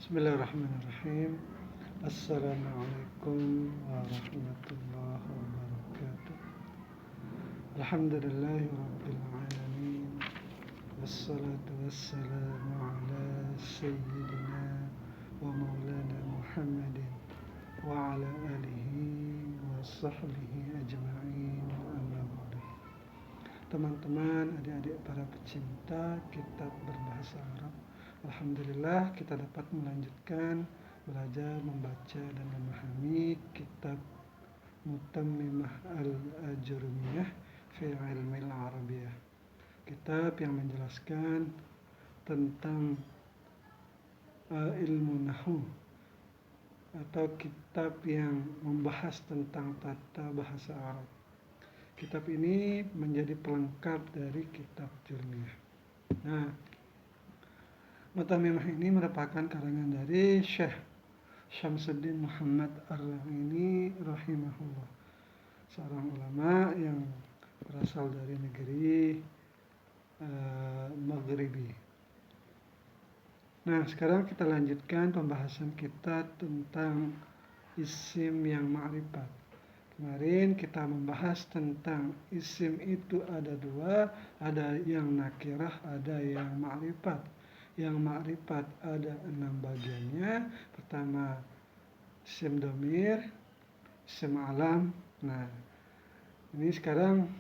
Bismillahirrahmanirrahim. Assalamualaikum warahmatullahi wabarakatuh. Alhamdulillahi rabbil alamin. Wassalatu wassalamu ala sayyidina wa maulana Muhammadin wa ala alihi wa sahbihi ajma'in, amma ba'du. Teman-teman, adik-adik para pecinta kitab berbahasa Arab, alhamdulillah kita dapat melanjutkan belajar membaca dan memahami kitab Mutammimah al-Ajurumiyah fi Ilmil Arabiyah. Kitab yang menjelaskan tentang ilmu nahwu, atau kitab yang membahas tentang tata bahasa Arab. Kitab ini menjadi pelengkap dari kitab Jurumiyah. Nah, Mutammimah ini merupakan karangan dari Syekh Syamsuddin Muhammad Ar-Raghini rahimahullah, seorang ulama yang berasal dari negeri Maghribi. Nah, sekarang kita lanjutkan pembahasan kita tentang isim yang ma'rifat. Kemarin kita membahas tentang isim itu ada dua, ada yang nakirah, ada yang ma'rifat. Yang ma'rifat ada 6 bagiannya. Pertama, isim dhamir, isim alam. Nah, ini sekarang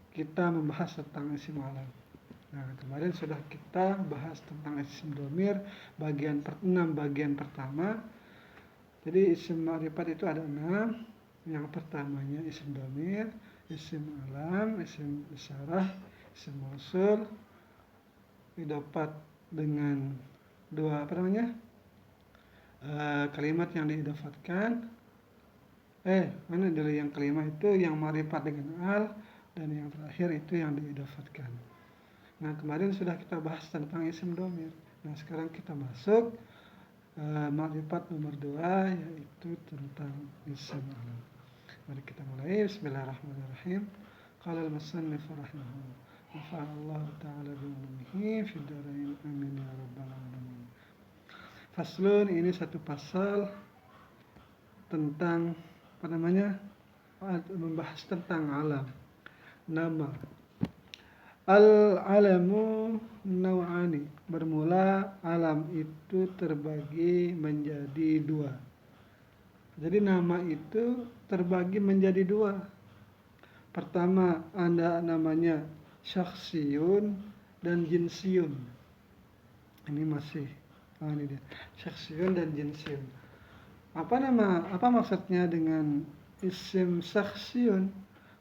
kita membahas tentang isim alam. Nah, kemarin sudah kita bahas tentang isim dhamir bagian 6 bagian pertama. Jadi isim ma'rifat itu ada 6. Yang pertamanya isim dhamir, isim alam, isim isyarah, isim mausul, didapat dengan dua kalimat yang diidafatkan. Mana dulu yang kelima itu yang ma'rifat dengan al, dan yang terakhir itu yang diidafatkan. Nah, kemarin sudah kita bahas tentang isim dhamir. Nah, sekarang kita masuk ma'rifat nomor 2, yaitu tentang isim alam. Mari kita mulai. Bismillahirrahmanirrahim. Qala al-musannif rahimahullah, nafa'allahu ta'ala bi'ulumihi fid dharain, amin ya rabbal alamin. Faslun, ini satu pasal tentang membahas tentang alam, nama. Al-alamu naw'ani, bermula alam itu terbagi menjadi dua. Jadi nama itu terbagi menjadi dua. Pertama, ada namanya syakhsiyun dan jinsiyun. Ini dia. Syakhsiyun dan jinsiyun. Apa maksudnya dengan isim syakhsiyun?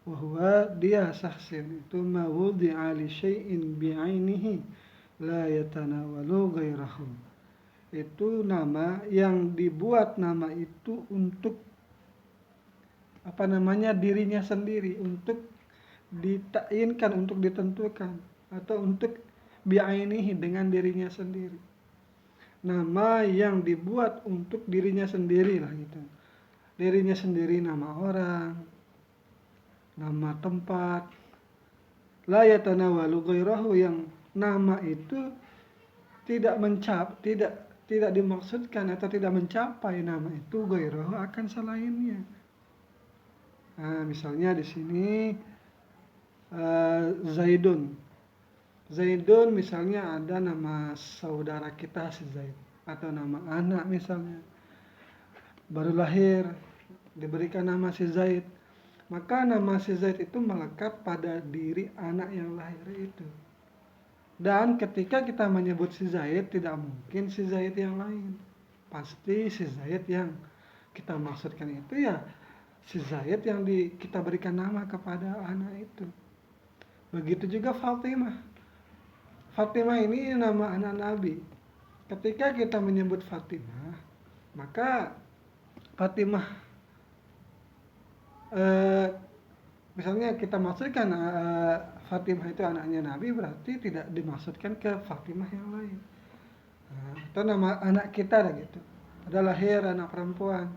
Wahwa dia syakhsiyun itu ma wudi'a li syai'in bi'ainihi la yatanawalu ghairahu. Itu nama yang dibuat nama itu untuk dirinya sendiri, untuk ditakyin,kan, untuk ditentukan, atau untuk bi'ainihi, dengan dirinya sendiri. Nama yang dibuat untuk dirinya sendiri lah gitu. Dirinya sendiri, nama orang, nama tempat. La yatanawalu ghairahu, yang nama itu tidak dimaksudkan atau tidak mencapai nama itu ghairahu, akan selainnya. Nah, misalnya di sini Zaidun misalnya ada nama saudara kita si Zaid, atau nama anak misalnya baru lahir diberikan nama si Zaid, maka nama si Zaid itu melekat pada diri anak yang lahir itu. Dan ketika kita menyebut si Zaid, tidak mungkin si Zaid yang lain. Pasti si Zaid yang kita maksudkan itu ya si Zaid yang kita berikan nama kepada anak itu. Begitu juga Fatimah. Fatimah ini nama anak Nabi. Ketika kita menyebut Fatimah, maka Fatimah misalnya kita maksudkan Fatimah itu anaknya Nabi, berarti tidak dimaksudkan ke Fatimah yang lain. Atau nama anak kita gitu, ada lahir anak perempuan,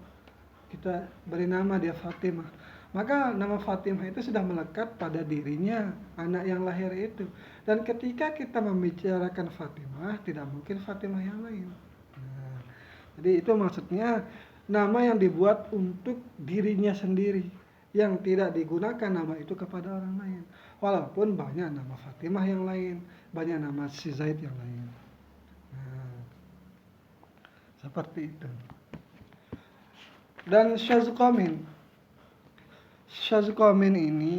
kita beri nama dia Fatimah, maka nama Fatimah itu sudah melekat pada dirinya anak yang lahir itu. Dan ketika kita membicarakan Fatimah, tidak mungkin Fatimah yang lain. Nah, jadi itu maksudnya nama yang dibuat untuk dirinya sendiri, yang tidak digunakan nama itu kepada orang lain. Walaupun banyak nama Fatimah yang lain, banyak nama si Zaid yang lain. Nah, seperti itu. Dan Syazqamin ini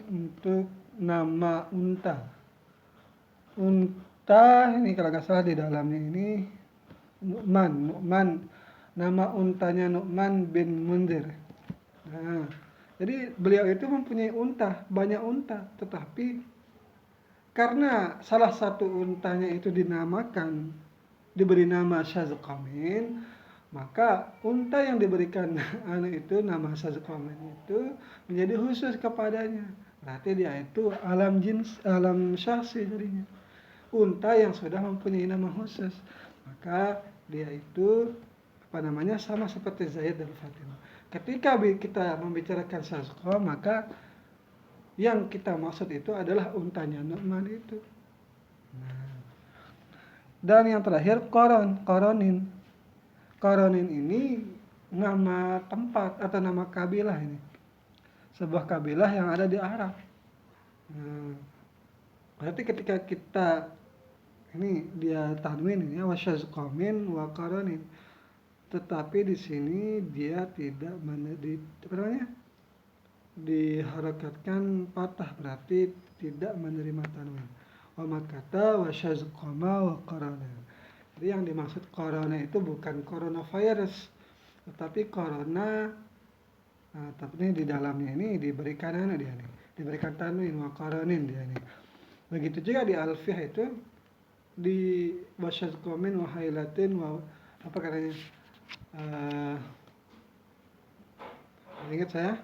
untuk nama unta. Unta ini kalau nggak salah di dalamnya ini Nu'man. Nama untanya Nu'man bin Munzir. Nah, jadi beliau itu mempunyai unta, banyak unta, tetapi karena salah satu untanya itu diberi nama Syazqamin, maka unta yang diberikan itu nama Syazqamin itu menjadi khusus kepadanya. Berarti dia itu alam syahsi jadinya. Unta yang sudah mempunyai nama khusus, maka dia itu sama seperti Zaid dan Fatimah. Ketika kita membicarakan Syazqa, maka yang kita maksud itu adalah untanya Nu'man itu. Nah, dan yang terakhir Qoronin. Qoronin ini nama tempat atau nama kabilah ini. Sebuah kabilah yang ada di Arab. Nah, berarti ketika kita ini dia tanwin ini wasyazqamin wa Qoronin. Tetapi di sini dia tidak diharakatkan patah, berarti tidak menerima tanwin. Wa makata wa syazqama wa qarana. Jadi yang dimaksud corona itu bukan coronavirus, tetapi corona. Nah, tapi ini di dalamnya ini diberikan dia nih, diberikan tanwin wa qaranin dia nih. Begitu juga di alfiyah itu di wasyazqamin wa hailatin wa apa katanya? Ingat saya.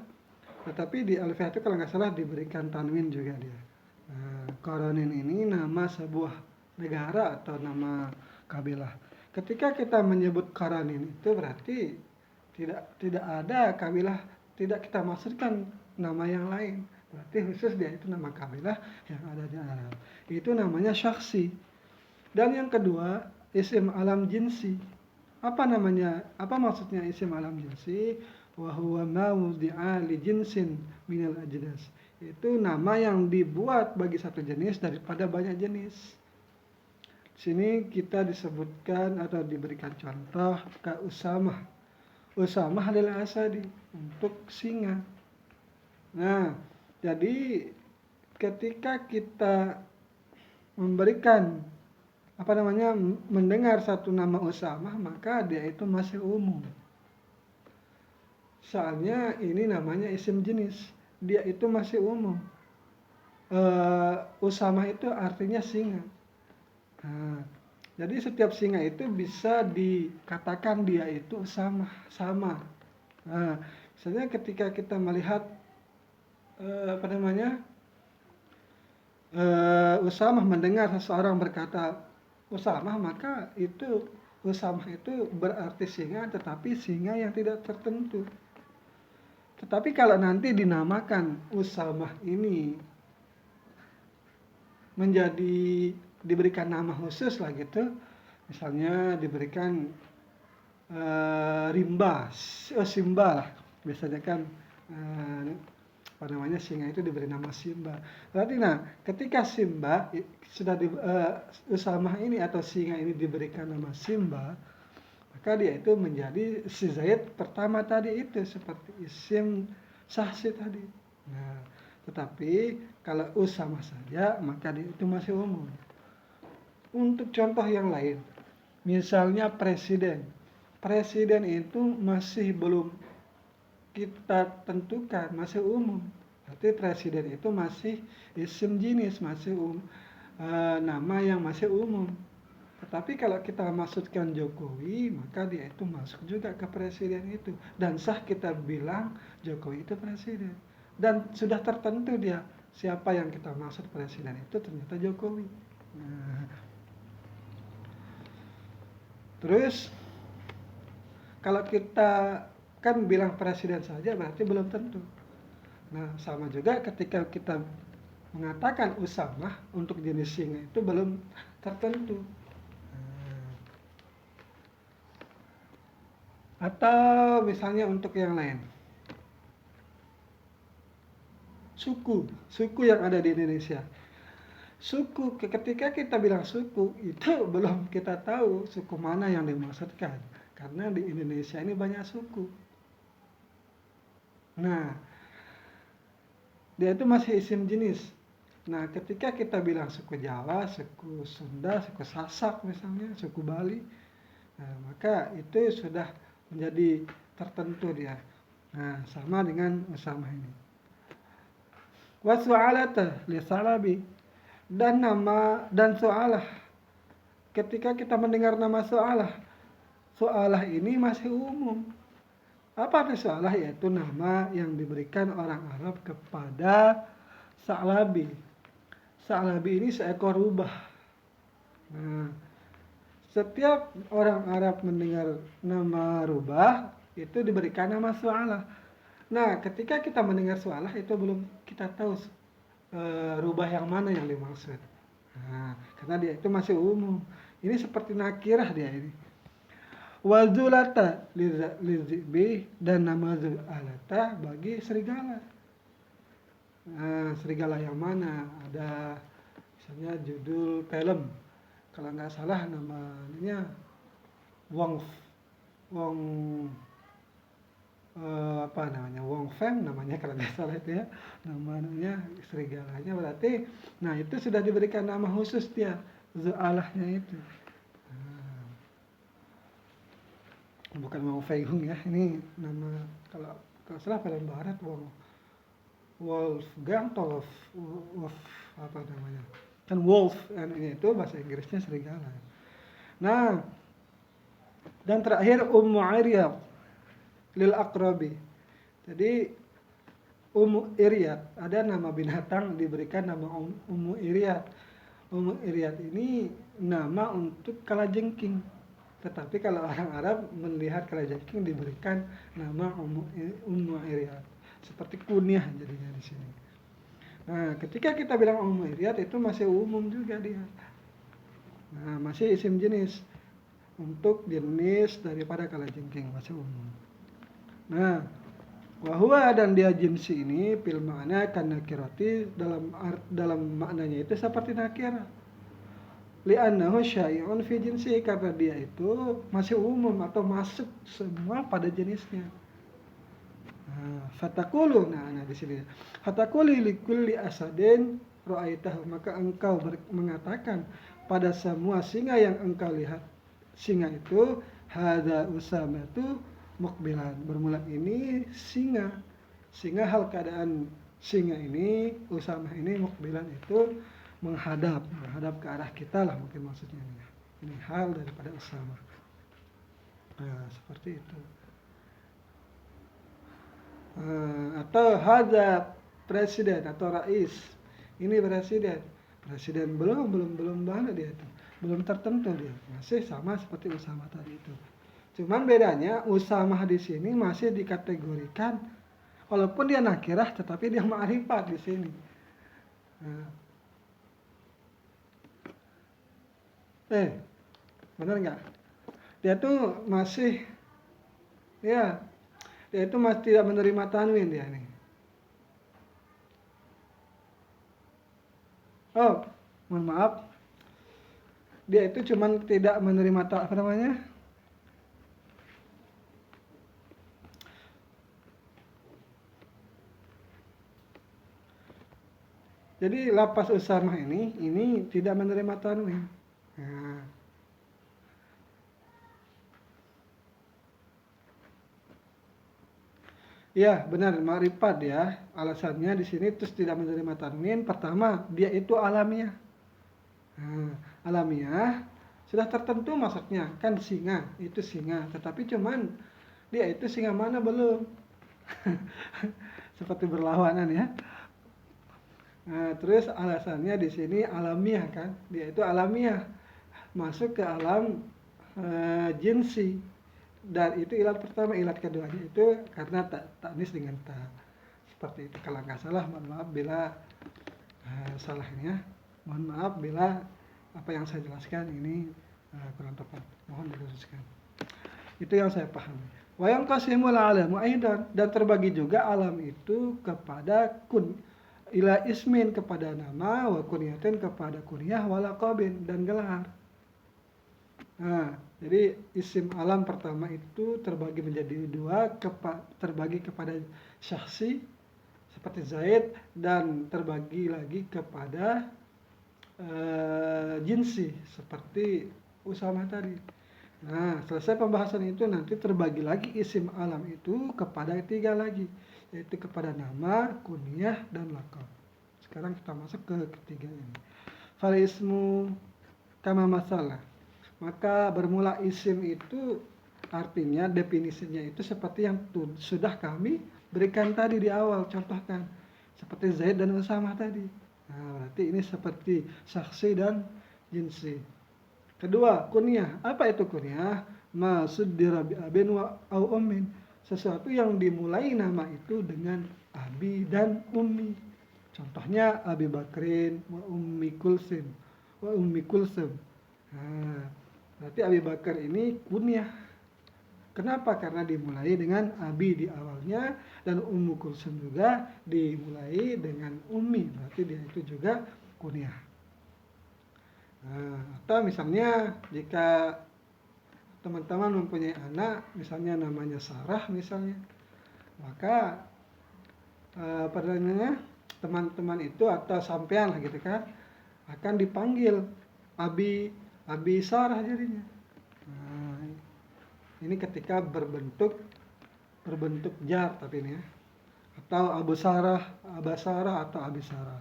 Tetapi di alfiyah itu kalau nggak salah diberikan tanwin juga dia. Qoronin ini nama sebuah negara atau nama kabilah. Ketika kita menyebut Qoronin itu berarti tidak ada kabilah, tidak kita maksudkan nama yang lain. Berarti khusus dia itu nama kabilah yang ada di Arab. Itu namanya syakhsi. Dan yang kedua, isim alam jinsi. Apa namanya? Apa maksudnya isim alam jinsi? Wa huwa ma wudi'a li jinsin minal ajnas. Itu nama yang dibuat bagi satu jenis daripada banyak jenis. Di sini kita disebutkan atau diberikan contoh ka Usamah. Usamah adalah asadi untuk singa. Nah, jadi ketika kita memberikan mendengar satu nama Usamah, maka dia itu masih umum. Soalnya ini namanya isim jenis, dia itu masih umum. Usamah itu artinya singa. Nah, jadi setiap singa itu bisa dikatakan dia itu sama. Nah, misalnya ketika kita melihat Usamah mendengar seseorang berkata Usamah, maka itu Usamah itu berarti singa, tetapi singa yang tidak tertentu. Tetapi kalau nanti dinamakan Usamah ini diberikan nama khusus lah gitu, misalnya diberikan Rimba, Simba lah, biasanya kan singa itu diberi nama Simba. Berarti ketika Simba sudah Usamah ini atau singa ini diberikan nama Simba, maka dia itu menjadi si Zaid pertama tadi itu seperti isim sahsi tadi. Nah, tetapi kalau Usamah saja maka dia itu masih umum. Untuk contoh yang lain, misalnya presiden. Presiden itu masih belum kita tentukan, masih umum. Berarti presiden itu masih isim jenis, masih nama yang masih umum. Tetapi kalau kita maksudkan Jokowi, maka dia itu masuk juga ke presiden itu. Dan sah kita bilang Jokowi itu presiden. Dan sudah tertentu dia siapa yang kita maksud presiden itu ternyata Jokowi. Nah, terus kalau kita kan bilang presiden saja berarti belum tentu. Nah, sama juga ketika kita mengatakan Usamah untuk jenis singa itu belum tertentu. Atau misalnya untuk yang lain, suku yang ada di Indonesia. Ketika kita bilang suku, itu belum kita tahu suku mana yang dimaksudkan. Karena di Indonesia ini banyak suku. Nah, dia itu masih isim jenis. Nah, ketika kita bilang suku Jawa, suku Sunda, suku Sasak misalnya, suku Bali, nah, maka itu sudah menjadi tertentu dia. Nah, sama dengan usamah ini. Wasu'alata li salabi, dan nama dan su'alah. Ketika kita mendengar nama su'alah, su'alah ini masih umum. Apa arti su'alah? Yaitu nama yang diberikan orang Arab kepada Sa'labi. Sa'labi ini seekor rubah. Nah, setiap orang Arab mendengar nama rubah, itu diberikan nama su'alah. Nah, ketika kita mendengar su'alah, itu belum kita tahu rubah yang mana yang dimaksud. Nah, karena dia itu masih umum. Ini seperti nakirah dia ini. Wazulata lizibi, dan nama zul'alata bagi serigala. Nah, serigala yang mana? Ada misalnya judul film. Kalau nggak salah namanya Wong apa namanya, Wong Feng namanya kalau nggak salah itu ya, namanya serigalanya berarti. Nah, itu sudah diberikan nama khusus dia, zu'alahnya itu. Bukan Wong Fei Hung ya, ini nama kalau salah film barat Wolfgang atau Wolf apa namanya, kan Wolf, dan ini itu bahasa Inggrisnya serigala. Nah, dan terakhir Ummu Iryad lil Aqrabi. Jadi Ummu Iryad, ada nama binatang diberikan nama Ummu Iryad. Ummu Iryad ini nama untuk kalajengking. Tetapi kalau orang Arab melihat kalajengking diberikan nama Ummu Iryad. Seperti kunyah jadinya di sini. Nah, ketika kita bilang Ummu Iryad itu masih umum juga dia. Nah, masih isim jenis untuk jenis daripada kalajengking, masih umum. Nah, wahwa, dan dia jinsi ini fil makna kan nakirati, dalam maknanya itu seperti nakirah. Li'annahu syai'un fi jinsi, karena dia itu masih umum atau masuk semua pada jenisnya. Fatakulu, nah di sini. Fatakuli likulli asadin ra'aitahu, maka engkau mengatakan pada semua singa yang engkau lihat. Singa itu hadza usamatu mukbilan, bermula ini singa. Hal keadaan singa ini, usamah ini, mukbilan itu menghadap ke arah kita lah mungkin maksudnya ini. Ini hal daripada usamah. Nah, seperti itu. Atau hadza presiden atau rais, ini presiden belum banget dia itu, belum tertentu dia, masih sama seperti usamah tadi itu. Cuman bedanya usamah di sini masih dikategorikan, walaupun dia nakirah tetapi dia ma'rifat di sini. Benar nggak? Dia tuh masih, ya, dia itu masih tidak menerima tanwin dia nih. Oh, mohon maaf. Dia itu cuman tidak menerima apa namanya? Jadi lapas usamah ini tidak menerima tanwin. Nah, ya benar, ma'rifat ya. Alasannya di sini terus tidak menerima tanwin. Pertama, dia itu alamiah. Nah, alamiah sudah tertentu maksudnya, kan singa itu singa, tetapi cuman dia itu singa mana belum. Seperti berlawanan ya. Nah, terus alasannya di sini alamiah kan, dia itu alamiah, masuk ke alam jinsi, dan itu ilat pertama. Ilat keduanya itu karena taknis dengan ta, seperti itu. Kalau nggak salah, mohon maaf bila salahnya, mohon maaf bila apa yang saya jelaskan ini kurang tepat, mohon diluruskan. Itu yang saya pahami. Wa yanqasimul alamu aidan, dan terbagi juga alam itu kepada ila ismin, kepada nama, wa kunyatin, kepada kunyah, wa laqabin, dan gelar. Nah, jadi isim alam pertama itu terbagi menjadi dua, terbagi kepada syakhsi seperti Zaid, dan terbagi lagi kepada jinsi seperti Usama tadi. Nah, selesai pembahasan itu nanti terbagi lagi isim alam itu kepada tiga lagi, yaitu kepada nama, kunyah, dan laqab. Sekarang kita masuk ke ketiga ini. Fal ismu kama masalah. Maka bermula isim itu artinya definisinya itu seperti yang sudah kami berikan tadi di awal, contohkan. Seperti Zaid dan Usama tadi. Nah, berarti ini seperti saksi dan jinsi. Kedua, kunyah. Apa itu kunyah? Masuddira bi abin wa au ummin. Sesuatu yang dimulai nama itu dengan abi dan ummi. Contohnya Abi Bakrin wa ummi Kulsum. Wa ummi Kulsum. Nah, berarti Abi Bakar ini kunyah. Kenapa? Karena dimulai dengan Abi di awalnya, dan Ummu Kulsum juga dimulai dengan Ummi. Berarti dia itu juga kunyah. Nah, atau misalnya jika teman-teman mempunyai anak, misalnya namanya Sarah misalnya, maka apa namanya, teman-teman itu atau sampean lah gitu kan, akan dipanggil Abi Sarah jadinya. Nah, ini ketika berbentuk jar tapi ini ya. Atau Abu Sarah, Aba Sarah, atau Abi Sarah.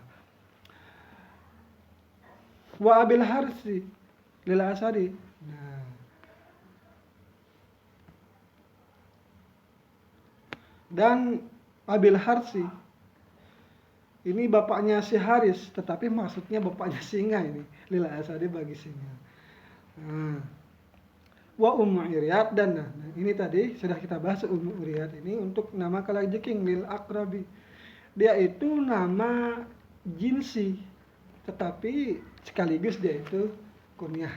Wa abil harsi lil asadi. Nah, dan Abil Harsi ini bapaknya si Haris, tetapi maksudnya bapaknya singa ini. Lil asadi bagi singa. Nah, wa ummu iryat, dan nah, ini tadi sudah kita bahas ummu iryat ini untuk nama kalajeking lil akrabi. Dia itu nama jinsi, tetapi sekaligus dia itu kunyah.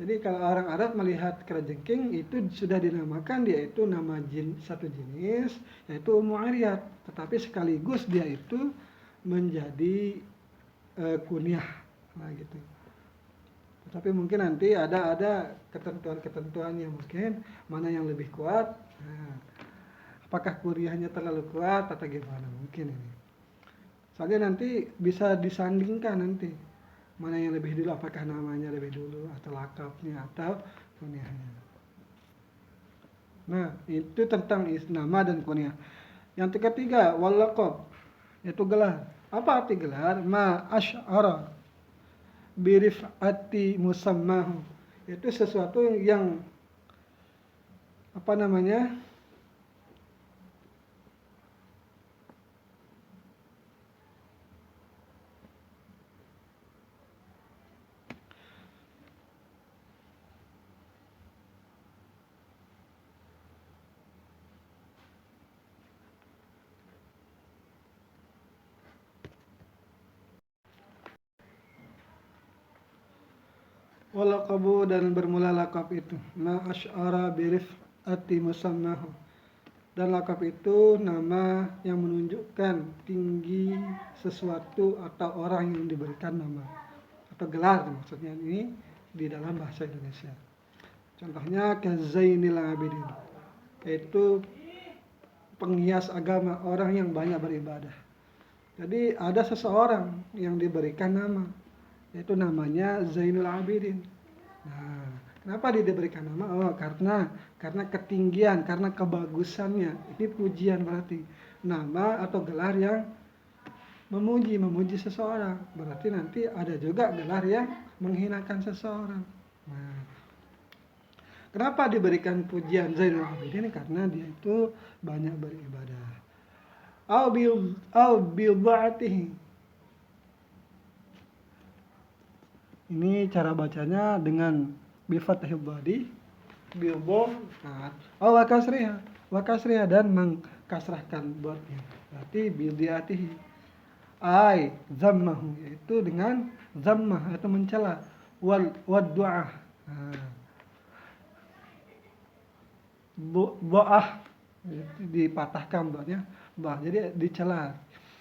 Jadi kalau orang Arab melihat kalajengking itu sudah dinamakan dia itu nama satu jenis, yaitu ummu iryat, tetapi sekaligus dia itu menjadi kunyah. Nah, gitu. Tapi mungkin nanti ada ketentuan-ketentuan yang mungkin mana yang lebih kuat. Nah, apakah kunyahnya terlalu kuat atau gimana mungkin ini. Soalnya nanti bisa disandingkan nanti mana yang lebih dulu, apakah namanya lebih dulu atau lakapnya atau kunyahnya. Nah, itu tentang nama dan kunyah. Yang ketiga, wal laqab, yaitu gelar. Apa arti gelar? Ma asy'ara birif'ati musammahu, itu sesuatu yang apa namanya, walaqabu, dan bermula lakap itu ma asy'ara birif'ati musammahu, dan lakap itu nama yang menunjukkan tinggi sesuatu atau orang yang diberikan nama atau gelar, maksudnya ini di dalam bahasa Indonesia. Contohnya kazainil abidin, yaitu penghias agama, orang yang banyak beribadah. Jadi ada seseorang yang diberikan nama, yaitu namanya Zainul Abidin. Nah, kenapa dia diberikan nama? Oh, karena ketinggian, karena kebagusannya. Ini pujian berarti. Nama atau gelar yang memuji seseorang. Berarti nanti ada juga gelar yang menghinakan seseorang. Nah, kenapa diberikan pujian Zainul Abidin? Karena dia itu banyak beribadah. Au bil Ini cara bacanya dengan bifathil badi, bilbo, oh wakasriha, dan mengkasrahkan buatnya. Berarti bildiatihi, ai zammahu, yaitu dengan zammah atau mencela, wad du'a. Bo'ah dipatahkan ba'nya, bah. Jadi dicela.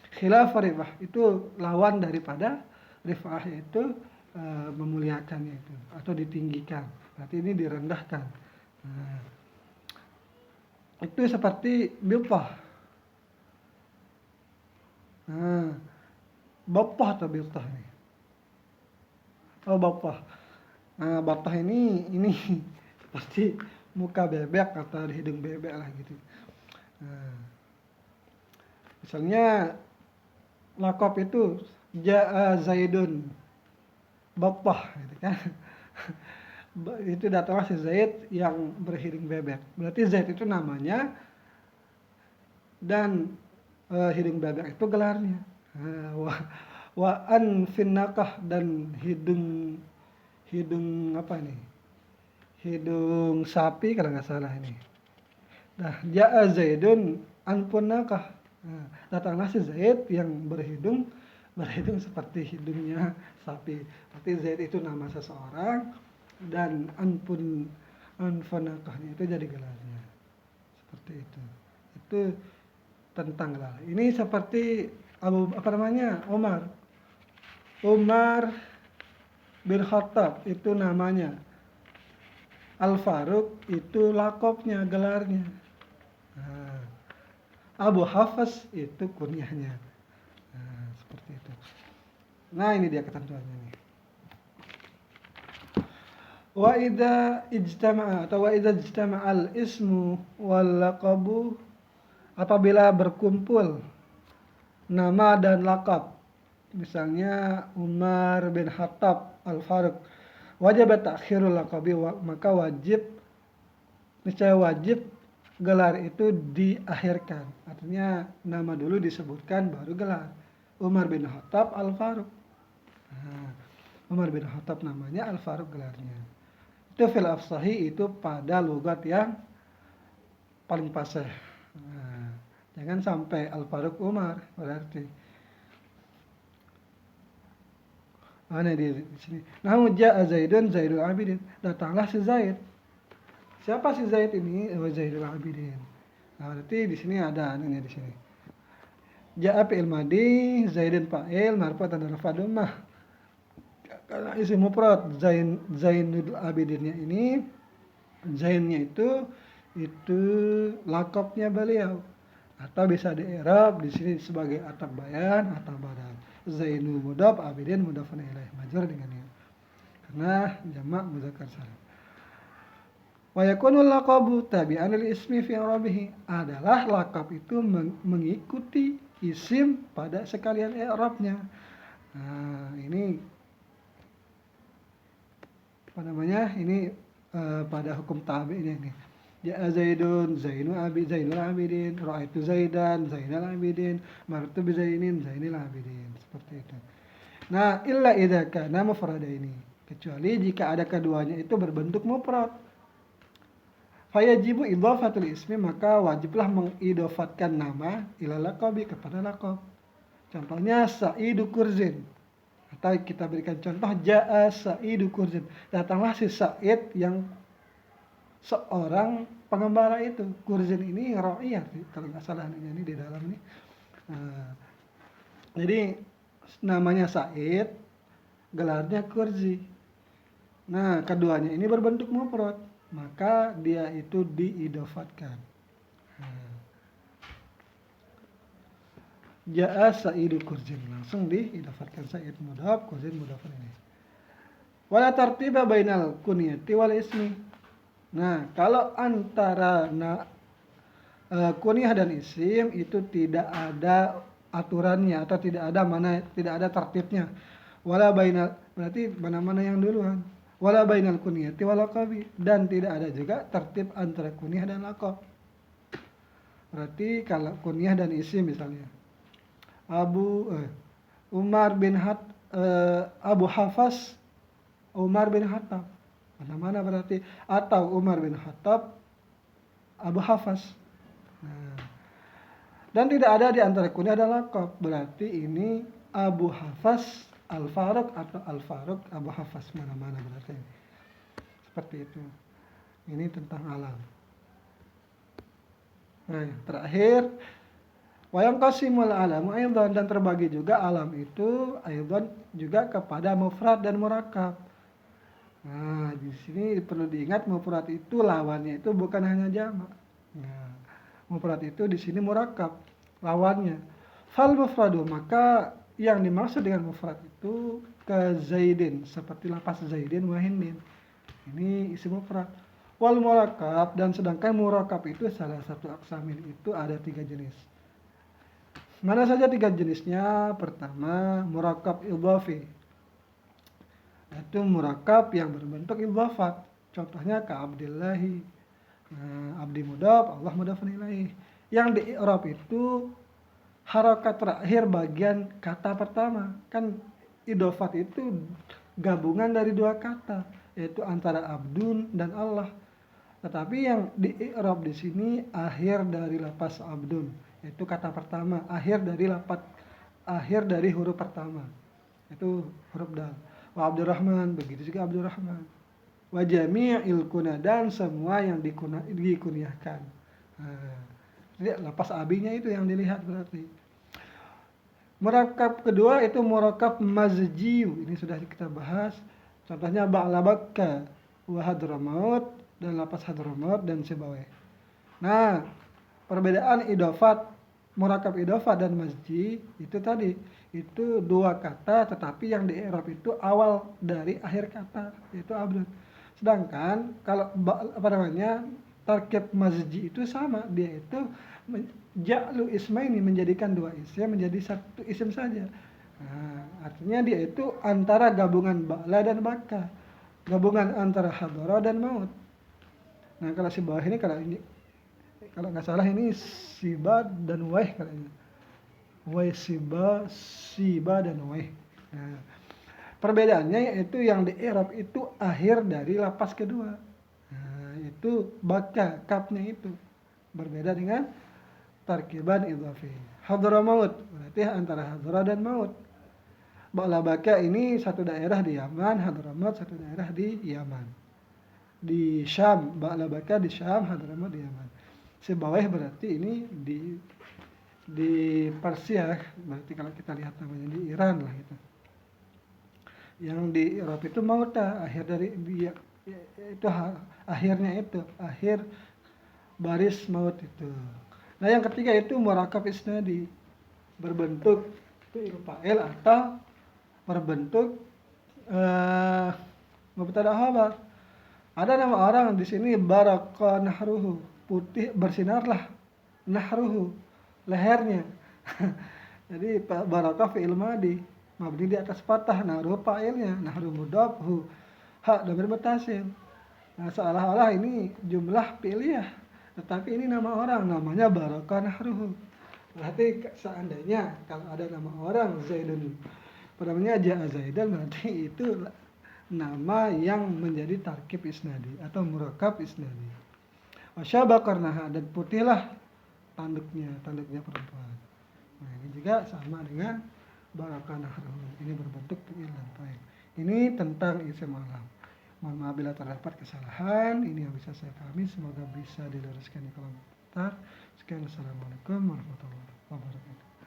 Khilaf rifah itu lawan daripada rifah, yaitu memuliakannya itu atau ditinggikan. Berarti ini direndahkan. Nah, itu seperti biltah. Nah, bapah atau biltah ini. Oh, bapah. Nah, bapah ini pasti muka bebek atau hidung bebek lah gitu. Nah, misalnya lakop itu ja'a Zaidun bapah gitu kan. Itu datanglah si Zaid yang berhidung bebek. Berarti Zaid itu namanya dan hidung bebek itu gelarnya. Wa an finnakah, dan hidung apa ini? Hidung sapi kalau nggak salah ini. Nah, ja'a Zaidun an punnakah. Nah, datanglah si Zaid yang berhidung seperti hidungnya sapi. Berarti Zaid itu nama seseorang dan anfunakahnya itu jadi gelarnya. Seperti itu. Itu tentang gelar. Ini seperti Umar bin Khattab itu namanya. Al-Faruq itu lakopnya, gelarnya. Nah, Abu Hafs itu kunyahnya. Nah, seperti itu. Nah, ini dia ketentuannya nih. Wa idza ijtama'a al-ismu wal laqabu, apabila berkumpul nama dan lakab. Misalnya Umar bin Khattab Al-Faruq, wajib ta'khirul laqabi, maka niscaya wajib gelar itu diakhirkan. Artinya nama dulu disebutkan baru gelar. Umar bin Khattab Al-Faruq. Nah, Umar bin Khattab namanya, Al-Faruq gelarnya. Itu fil afsahi, itu pada logat yang paling fasih. Nah, jangan sampai Al-Faruq Umar berarti. Mana di sini? Namun ja'a Zaidun Zaidul Abidin. Datanglah si Zaid. Siapa si Zaid ini? Zaidul Abidin. Nah, berarti di sini ada ini di sini. Ja'a fi'il madi, Zaidun fa'il, marfu' tanda rafa dhammah. Karena isim mufrad Zainul Abidinnya ini, Zainnya itu lakopnya beliau. Atau bisa di-i'rab di sini sebagai ataf bayan, ataf badal. Zainul mudhaf, Abidin mudhafun ilaih, majrur dengan ya. Karena jamak muzakkar salim. Wa yakunul laqabu tabi'an lil ismi fi i'rabihi, adalah lakab itu mengikuti isim pada sekalian i'rabnya. Nah, ini apa namanya? Ini pada hukum tabi'nya ini. Ja'a Zaidun, Zainul Abidin, ra'aitu Zaidan, Zainal Abidin, marartu bi Zainin, Zainil Abidin. Seperti itu. Nah, illa idza kana mufradaini, kecuali jika ada keduanya itu berbentuk mufrad. Fayajibu idhafatul ismi, maka wajiblah mengidofatkan nama ila laqabi, kepada laqab. Contohnya Sa'idu Kurzin. Atau kita berikan contoh ja'a Sa'idu Kurzin. Datanglah si Sa'id yang seorang pengembara itu. Kurzin ini ra'iyah kalau nggak salah ini di dalam ini. Jadi namanya Sa'id, gelarnya Kurzi. Nah, keduanya ini berbentuk mufrad, maka dia itu diidofatkan. Ja'a Sa'idu Kurzin, langsung diidofatkan, Sa'id mudhaf, Kurzin mudhaf ini. Wala tartiba bainal kunyati wal ismi. Nah, kalau antara kunyah dan isim itu tidak ada aturannya atau tidak ada tertibnya. Wala bainal, berarti mana-mana yang duluan. Wala bainal kunyati wal laqabi, dan tidak ada juga tertib antara kunyah dan laqab. Berarti kalau kunyah dan isim misalnya Abu Hafs Umar bin Khattab, mana-mana berarti, atau Umar bin Khattab Abu Hafs. Nah, dan tidak ada di antara kunyah dan laqab, berarti ini Abu Hafs Al-Faruq atau Al-Faruq Abu Hafs, mana-mana berarti. Seperti itu. Ini tentang alam. Nah, terakhir wa yanqasimul alamu aidan, dan terbagi juga alam itu aidan juga kepada mufrad dan murakkab. Nah, di sini perlu diingat mufrad itu lawannya itu bukan hanya jamak. Nah, mufrad itu di sini murakkab lawannya. Fal mufradu, maka yang dimaksud dengan mufrad itu ke zaidin, seperti lapas zaidin wa hindin. Ini isim mufrad. Wal murakkab, dan sedangkan murakkab itu salah satu aksamin itu ada 3 jenis. Mana saja 3 jenisnya? Pertama, murakkab idhafi. Itu murakkab yang berbentuk idhafat. Contohnya ka abdillahi. Nah, abdi mudhaf, Allah mudhafun ilaih. Yang di i'rab itu harokat terakhir bagian kata pertama. Kan idhafat itu gabungan dari 2 kata, yaitu antara abdun dan Allah. Tetapi yang di i'rab di sini akhir dari lapas abdun, yaitu kata pertama, akhir dari huruf pertama. Itu huruf dal. Wa Abdurrahman, begitu juga Abdurrahman. Wa jami'il kuna, dan semua yang dikunyahkan. Nah, jadi lapas abinya itu yang dilihat berarti. Murakkab kedua itu murakkab mazjiyu. Ini sudah kita bahas. Contohnya ba'labakka wa hadramaut, dan lapas hadramaut dan Sibawayh. Nah, perbedaan idhofat, murakkab idhofat dan mazji itu tadi, itu 2 kata tetapi yang di i'rab itu awal dari akhir kata, yaitu abdun. Sedangkan kalau tarkib mazji itu sama, dia itu ja'lu ismaini, menjadikan 2 isim menjadi 1 isim saja. Nah, artinya dia itu antara gabungan ba'la dan baka, gabungan antara hadara dan maut. Nah, kalau si bawah ini, kalau nggak salah ini siba dan waih kayaknya. Waih siba dan waih. Nah, perbedaannya yaitu yang di i'rab itu akhir dari lapas kedua. Nah, itu baka, kapnya itu berbeda dengan tarkiban idhafi. Hadara maut, berarti antara hadara dan maut. Ba'la baka ini satu daerah di Yaman, hadara maut satu daerah di Yaman. Di Syam, ba'la baka di Syam, Hadramaut di Yaman. Sibawayh berarti ini di Persia, berarti kalau kita lihat namanya di Iran lah itu. Yang di Eropa itu mauta, akhir dari dia itu akhirnya itu, akhir baris maut itu. Nah, yang ketiga itu murakkab isnadi, berbentuk fi'il fa'il atau berbentuk mubtada khabar. Ada nama orang di sini baraka nahruhu, putih bersinarlah, nahruhu, lehernya. Jadi baraka fi'il madi, mabni di atas fathah, nahruhu fa'ilnya, nahru mudhaf, hak dhamir mutasil. Nah, seolah-olah ini jumlah fi'liyah, tetapi ini nama orang, namanya baraka nahruhu. Berarti seandainya kalau ada nama orang Zaidun, namanya ja'a Zaidan, berarti itu nama yang menjadi tarkib isnadi atau murakkab isnadi. Wasyaba karnaha, dan putihlah tanduknya perempuan. Nah, ini juga sama dengan barakan nahruhu. Ini berbentuk fi'il dan fa'il. Ini tentang isim alam. Mohon maaf bila terdapat kesalahan. Ini yang bisa saya pahami. Semoga bisa diluruskan di kolom komentar. Sekian, assalamualaikum warahmatullahi wabarakatuh.